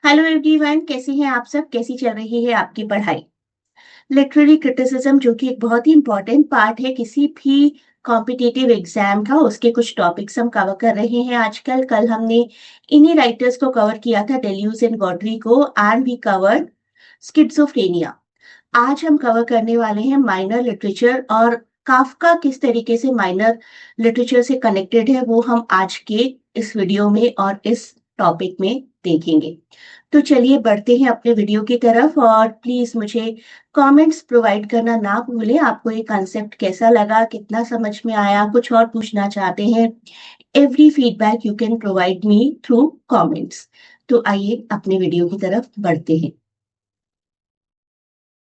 Hello everyone, कैसे हैं आप सब? कैसी चल रही है आपकी पढ़ाई? लिटरेरी क्रिटिसिज्म जो कि एक बहुत ही इंपॉर्टेंट पार्ट है किसी भी कॉम्पिटिटिव एग्जाम का, उसके कुछ टॉपिक्स हम कवर कर रहे हैं आजकल। कल हमने इन्हीं राइटर्स को कवर किया था, डेल्यूज एंड गॉडरी को, एंड वी कवर्ड स्किज़ोफ्रेनिया। आज हम कवर करने वाले हैं माइनर लिटरेचर, और काफका किस तरीके से माइनर लिटरेचर से कनेक्टेड है वो हम आज के इस वीडियो में और इस टॉपिक में देखेंगे। तो चलिए बढ़ते हैं अपने वीडियो की तरफ, और प्लीज मुझे कमेंट्स प्रोवाइड करना ना भूलें। आपको ये कॉन्सेप्ट कैसा लगा, कितना समझ में आया, कुछ और पूछना चाहते हैं? Every feedback you can provide me through comments. तो आइए अपने वीडियो की तरफ बढ़ते हैं।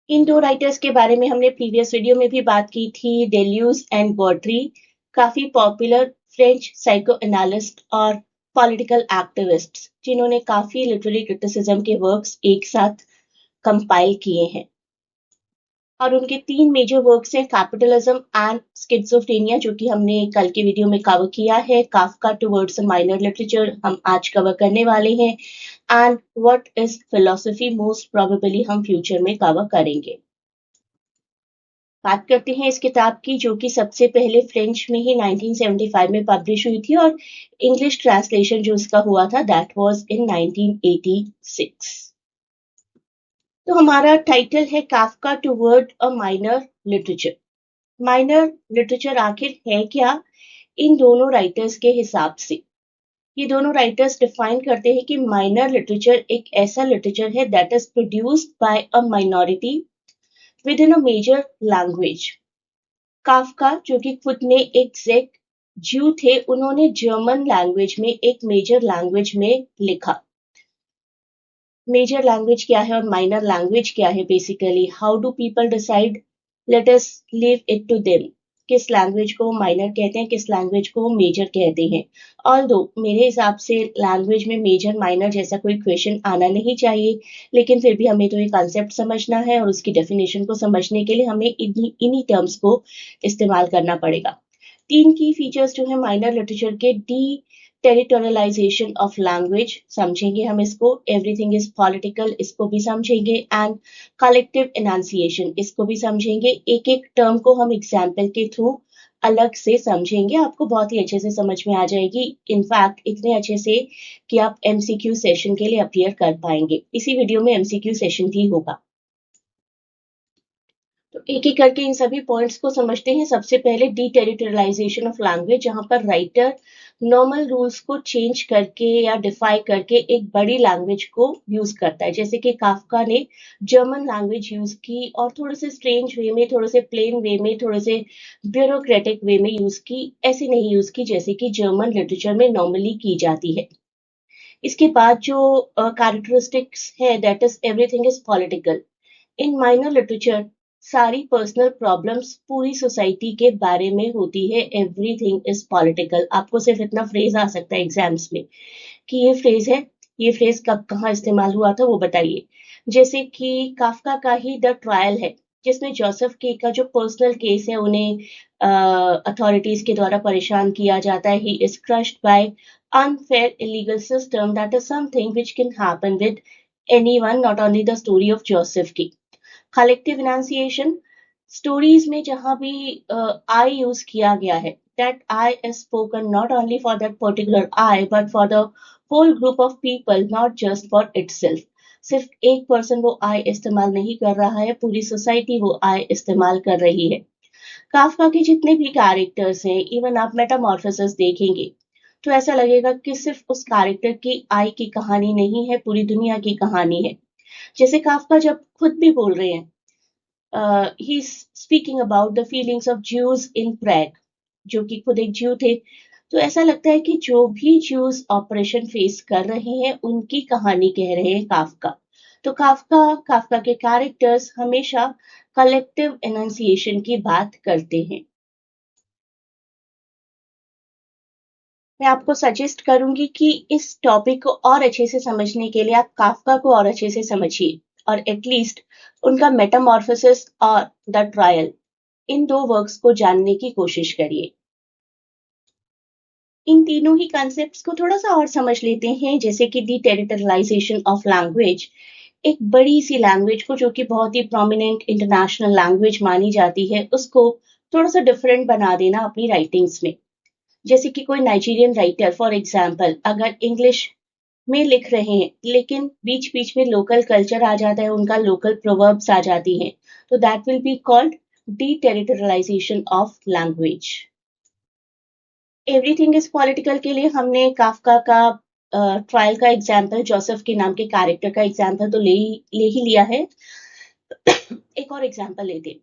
इन दो राइटर्स के बारे में हमने प्रीवियस वीडियो में भी बात की थी, डेल्यूज एंड गॉडरी। काफी पॉपुलर फ्रेंच साइको एनालिस्ट और पॉलिटिकल एक्टिविस्ट, जिन्होंने काफी लिटरेरी क्रिटिसिज्म के वर्क्स एक साथ कंपाइल किए हैं। और उनके तीन मेजर वर्क्स हैं, कैपिटलिज्म एंड स्किज़ोफ्रेनिया, जो कि हमने कल के वीडियो में कवर किया है। Kafka towards a minor literature हम आज कवर करने वाले हैं, and what is philosophy most probably हम फ्यूचर में कवर करेंगे। बात करते हैं इस किताब की, जो कि सबसे पहले फ्रेंच में ही 1975 में पब्लिश हुई थी, और इंग्लिश ट्रांसलेशन जो इसका हुआ था दैट वाज इन 1986। तो हमारा टाइटल है Kafka toward a minor literature. Minor literature आखिर है क्या इन दोनों राइटर्स के हिसाब से? ये दोनों राइटर्स डिफाइन करते हैं कि माइनर लिटरेचर एक ऐसा लिटरेचर है that is produced by a minority within a major language. Kafka, जो कि खुद में एक जेक ज्यू थे, उन्होंने जर्मन लैंग्वेज में एक मेजर लैंग्वेज में लिखा। मेजर लैंग्वेज क्या है और माइनर लैंग्वेज क्या है? Basically how do people decide? Let us leave it to them. किस लैंग्वेज को माइनर कहते हैं, किस लैंग्वेज को मेजर कहते हैं? ऑल्दो मेरे हिसाब से लैंग्वेज में मेजर माइनर जैसा कोई क्वेश्चन आना नहीं चाहिए, लेकिन फिर भी हमें तो ये कॉन्सेप्ट समझना है, और उसकी डेफिनेशन को समझने के लिए हमें इन्हीं टर्म्स को इस्तेमाल करना पड़ेगा। तीन की फीचर्स जो है माइनर लिटरेचर के: डी टेरिटोरियलाइजेशन ऑफ लैंग्वेज समझेंगे हम इसको, एवरीथिंग इज पॉलिटिकल इसको भी समझेंगे, एंड कलेक्टिव एनाउंसिएशन इसको भी समझेंगे। एक एक टर्म को हम एग्जाम्पल के थ्रू अलग से समझेंगे, आपको बहुत ही अच्छे से समझ में आ जाएगी। इनफैक्ट इतने अच्छे से कि आप एमसीक्यू सेशन के लिए अपीयर कर पाएंगे। इसी वीडियो में एमसीक्यू सेशन भी होगा। तो एक एक करके इन सभी पॉइंट्स को समझते हैं। सबसे पहले डीटेरिटोरियलाइजेशन ऑफ लैंग्वेज, जहां पर राइटर नॉर्मल रूल्स को चेंज करके या डिफाई करके एक बड़ी लैंग्वेज को यूज करता है। जैसे कि काफका ने जर्मन लैंग्वेज यूज की, और थोड़े से स्ट्रेंज वे में, थोड़े से प्लेन वे में, थोड़े से ब्यूरोक्रेटिक वे में यूज की, ऐसे नहीं यूज की जैसे कि जर्मन लिटरेचर में नॉर्मली की जाती है। इसके बाद जो कैरेक्टरिस्टिक्स है, that is everything is political. In minor literature सारी पर्सनल प्रॉब्लम्स पूरी सोसाइटी के बारे में होती है। Everything is political. आपको सिर्फ इतना फ्रेज आ सकता है एग्जाम्स में कि ये फ्रेज है, ये फ्रेज कब कहाँ इस्तेमाल हुआ था वो बताइए। जैसे कि काफका का ही द ट्रायल है, जिसमें जोसेफ के का जो पर्सनल केस है, उन्हें अथॉरिटीज के द्वारा परेशान किया जाता है। He is crushed by unfair illegal system, that is something which can happen with anyone, not only the story of Joseph की। कलेक्टिव इनाउंसिएशन, स्टोरीज में जहां भी आई यूज किया गया है, that I is spoken not only for that particular I but for the whole group of people, not just for itself. सिर्फ एक person वो आई इस्तेमाल नहीं कर रहा है, पूरी सोसाइटी वो आई इस्तेमाल कर रही है। काफका के जितने भी कैरेक्टर्स हैं, इवन आप मेटामॉर्फोसिस देखेंगे तो ऐसा लगेगा कि सिर्फ उस कैरेक्टर की आई की कहानी नहीं है, पूरी दुनिया की कहानी है। जैसे काफका जब खुद भी बोल रहे हैं, he's speaking about the feelings of Jews in Prague, जो कि खुद एक ज्यू थे। तो ऐसा लगता है कि जो भी ज्यूज ऑपरेशन फेस कर रहे हैं, उनकी कहानी कह रहे हैं काफका। तो काफका, काफका के कैरेक्टर्स हमेशा कलेक्टिव एनंसिएशन की बात करते हैं। मैं आपको सजेस्ट करूंगी कि इस टॉपिक को और अच्छे से समझने के लिए आप काफका को और अच्छे से समझिए, और एटलीस्ट उनका मेटामॉर्फोसिस और द ट्रायल, इन दो वर्क्स को जानने की कोशिश करिए। इन तीनों ही कॉन्सेप्ट्स को थोड़ा सा और समझ लेते हैं, जैसे कि दी टेरिटोरियलाइजेशन ऑफ लैंग्वेज। एक बड़ी सी लैंग्वेज को, जो कि बहुत ही प्रोमिनेंट इंटरनेशनल लैंग्वेज मानी जाती है, उसको थोड़ा सा डिफरेंट बना देना अपनी राइटिंग्स में। जैसे कि कोई नाइजीरियन राइटर फॉर एग्जाम्पल अगर इंग्लिश में लिख रहे हैं, लेकिन बीच बीच में लोकल कल्चर आ जाता है, उनका लोकल प्रोवर्ब्स आ जाती हैं, तो that will be called deterritorialization of language. Everything is political के लिए हमने काफका का ट्रायल का एग्जाम्पल, जोसेफ के नाम के कैरेक्टर का एग्जाम्पल तो ले ही लिया है। एक और एग्जाम्पल लेते हैं।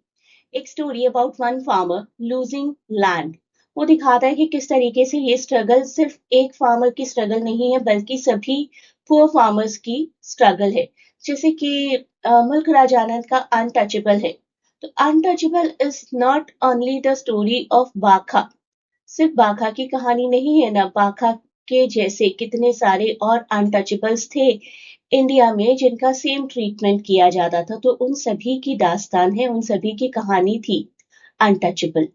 एक story about one farmer losing land. वो दिखाता है कि किस तरीके से ये स्ट्रगल सिर्फ एक फार्मर की स्ट्रगल नहीं है, बल्कि सभी पुअर फार्मर्स की स्ट्रगल है। जैसे कि मुल्क राजानंद का अनटचेबल है। तो untouchable is not only the story of बाखा। सिर्फ बाघा की कहानी नहीं है ना, बाघा के जैसे कितने सारे और अनटचेबल्स थे इंडिया में जिनका सेम ट्रीटमेंट किया जाता था। तो उन सभी की दास्तान है, उन सभी की कहानी थी अनटचेबल।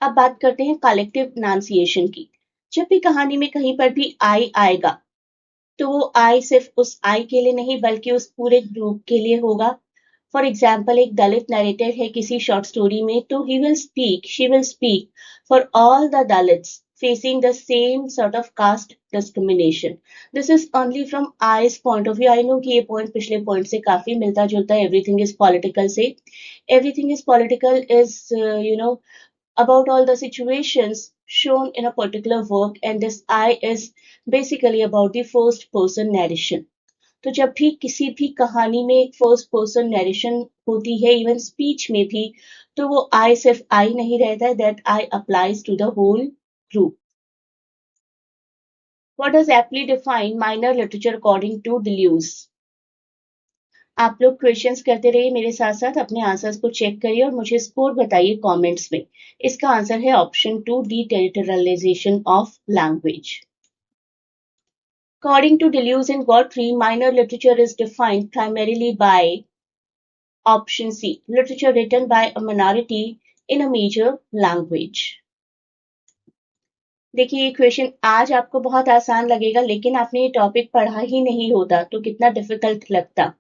अब बात करते हैं कलेक्टिव प्रोनाउंसिएशन की। जब भी कहानी में कहीं पर भी आई आएगा, तो वो आई सिर्फ उस आई के लिए नहीं, बल्कि उस पूरे ग्रुप के लिए होगा। फॉर एग्जाम्पल, एक दलित नरेटर है किसी शॉर्ट स्टोरी में, तो he will speak, she will speak for all the Dalits facing the same sort of caste discrimination. This is only from I's point of view. I know कि ये point पिछले point से काफी मिलता जुलता है, एवरीथिंग इज पॉलिटिकल से। Everything is political is about all the situations shown in a particular work, and this I is basically about the first person narration. तो जब भी किसी भी कहानी में एक फर्स्ट पर्सन नरेशन होती है, इवन स्पीच में भी, तो वो आई सिर्फ आई नहीं रहता है, that I applies to the whole group. What does aptly define minor literature according to Deleuze? आप लोग क्वेश्चंस करते रहिए मेरे साथ साथ, अपने आंसर्स को चेक करिए और मुझे स्कोर बताइए कमेंट्स में। इसका आंसर है option 2, deterritorialization of language. According to Deleuze and Guattari, minor literature is defined primarily by option C, literature written by a minority in a major language. देखिए, ये question आज आपको बहुत आसान लगेगा, लेकिन आपने ये टॉपिक पढ़ा ही नहीं होता तो कितना डिफिकल्ट लगता।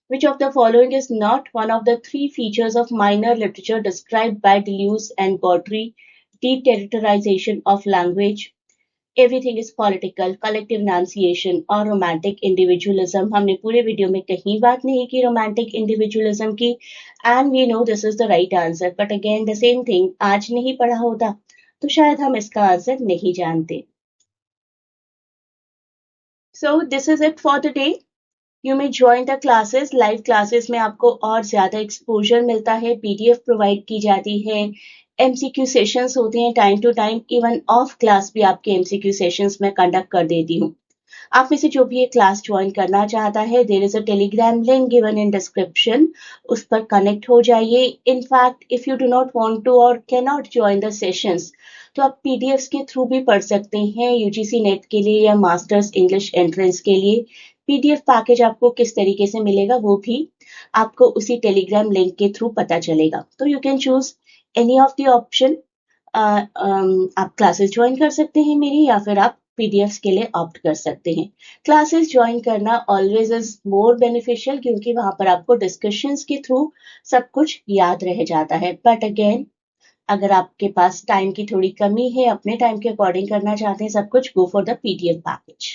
Which of the following is not one of the three features of minor literature described by Deleuze and Guattari? Deterritorialization of language, everything is political, collective enunciation और रोमांटिक इंडिविजुअलिज्म। हमने पूरे video में कहीं बात नहीं की romantic individualism की, and we know this is the right answer, but again the same thing, आज नहीं पढ़ा होता तो शायद हम इसका आंसर नहीं जानते। So this is it for today. You may join the classes. Live classes में आपको और ज्यादा एक्सपोजर मिलता है, पीडीएफ प्रोवाइड की जाती है, एमसीक्यू सेशंस होते हैं time to time, even of class भी आपके एमसीक्यू सेशंस में कंडक्ट कर देती हूँ। आप में से जो भी ये क्लास ज्वाइन करना चाहता है, there is a Telegram link given in description, उस पर कनेक्ट हो जाइए। In fact if you do not want to or can not join the sessions, तो आप पीडीएफ्स के थ्रू भी पढ़ सकते हैं यूजीसी नेट के लिए या मास्टर्स इंग्लिश एंट्रेंस के लिए। पीडीएफ पैकेज आपको किस तरीके से मिलेगा वो भी आपको उसी टेलीग्राम लिंक के थ्रू पता चलेगा। तो you can choose any of the option. आप क्लासेस ज्वाइन कर सकते हैं मेरी, या फिर आप पीडीएफ्स के लिए ऑप्ट कर सकते हैं। क्लासेस ज्वाइन करना ऑलवेज इज मोर बेनिफिशियल, क्योंकि वहां पर आपको डिस्कशंस के थ्रू सब कुछ याद रह जाता है। बट अगेन, अगर आपके पास टाइम की थोड़ी कमी है, अपने टाइम के अकॉर्डिंग करना चाहते हैं सब कुछ, go for the PDF package.